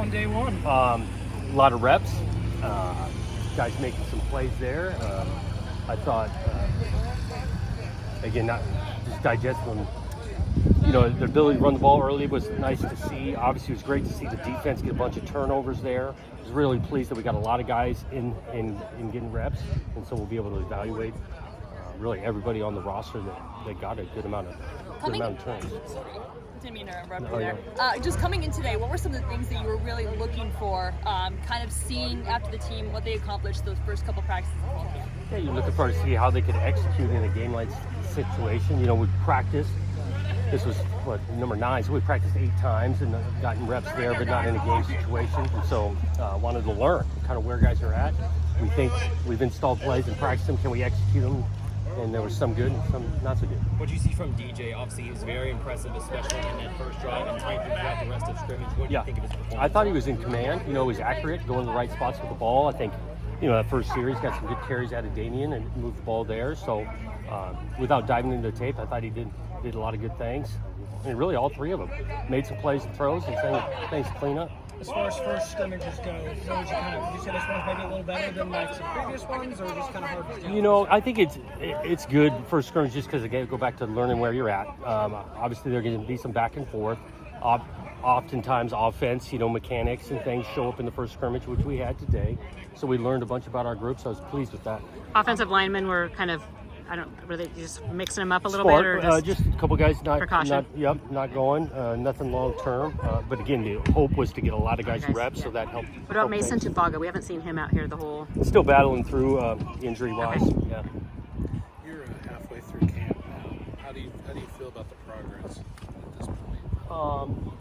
on day one? A lot of reps. Guys making some plays there. I thought, again, not just digesting them. Their ability to run the ball early was nice to see. Obviously, it was great to see the defense get a bunch of turnovers there. I was really pleased that we got a lot of guys in getting reps, and so we'll be able to evaluate really everybody on the roster that got a good amount of turns. Didn't mean to interrupt you there. Just coming in today, what were some of the things that you were really looking for, kind of seeing after the team, what they accomplished those first couple practices of fall camp? Yeah, you're looking for to see how they could execute in a game-like situation. We practiced. This was, number 9, so we practiced 8 times and gotten reps there, but not in a game situation. And so wanted to learn kind of where guys are at. We think we've installed plays and practiced them. Can we execute them? And there was some good and some not so good. What did you see from DJ? Obviously, he was very impressive, especially in that first drive and tightened throughout the rest of scrimmage. What do you think of his performance? I thought he was in command. He was accurate, going to the right spots with the ball. I think, that first series got some good carries out of Damien and moved the ball there. So without diving into the tape, I thought he did a lot of good things. And really all 3 of them made some plays and throws and things to clean up. As far as first scrimmages go, would you say this one's maybe a little better than some previous ones, or just kind of hard to tell? I think it's good first scrimmage just because again, go back to learning where you're at. Obviously, there are going to be some back and forth. Oftentimes, offense, mechanics and things show up in the first scrimmage, which we had today. So we learned a bunch about our group. So I was pleased with that. Offensive linemen were kind of. Were they just mixing them up a little bit, or just a couple guys not going, nothing long term. But again, the hope was to get a lot of guys reps, so that helped. What about Mason Tufaga? We haven't seen him out here the whole. Still battling through injury-wise. Okay. Yeah. You're halfway through camp now. How do you feel about the progress at this point?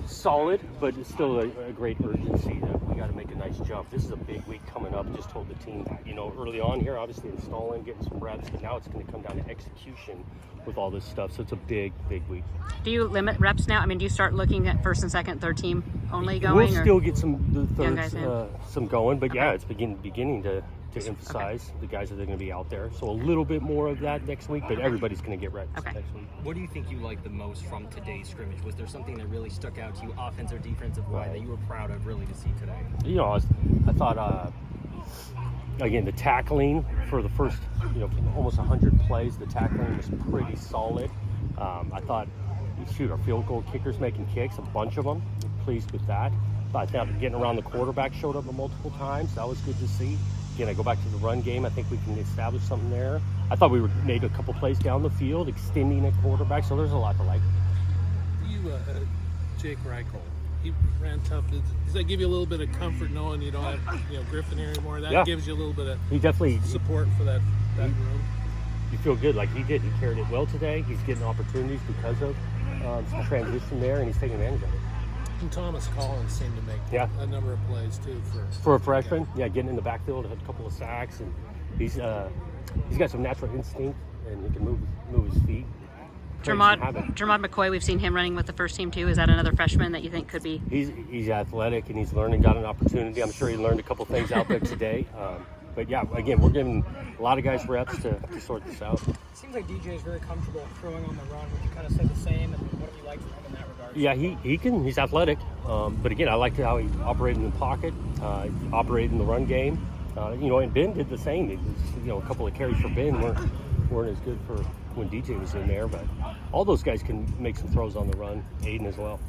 Solid, but it's still a great urgency that we got to make a nice jump. This is a big week coming up. Just told the team that, early on here, obviously installing, getting some reps, but now it's going to come down to execution with all this stuff. So it's a big week. Do you limit reps now? Do you start looking at first and second, third team only going? We'll still get some guys some going, but it's beginning to emphasize the guys that are going to be out there. So a little bit more of that next week, but everybody's going to get reps next week. What do you think you liked the most from today's scrimmage? Was there something that really stuck out to you, offense or defensive wise, that you were proud of really to see today? I thought, again, the tackling for the first, almost 100 plays, the tackling was pretty solid. I thought, our field goal kickers making kicks, a bunch of them. Pleased with that. I thought getting around the quarterback showed up multiple times. That was good to see. Again, I go back to the run game. I think we can establish something there. I thought we made a couple plays down the field, extending at quarterback. So there's a lot to like. Jake Reichel, he ran tough. Does that give you a little bit of comfort knowing you don't have Griffin here anymore? That gives you a little bit of support for that room. You feel good, like he did. He carried it well today. He's getting opportunities because of some transition there, and he's taking advantage of it. And Thomas Collins seemed to make a number of plays too for a freshman. Getting in the backfield, had a couple of sacks, and he's got some natural instinct, and he can move his feet. Jermod McCoy, we've seen him running with the first team too. Is that another freshman that you think could be? He's athletic and he's learning, got an opportunity. I'm sure he learned a couple things out there today. But again, we're giving a lot of guys reps to sort this out. It seems like DJ is very comfortable throwing on the run. Would you kind of say the same, and what do you like from him in that regard? Yeah, he can. He's athletic. But again, I liked how he operated in the pocket, operated in the run game. And Ben did the same. It was, a couple of carries for Ben weren't as good for when DJ was in there. But all those guys can make some throws on the run. Aiden as well.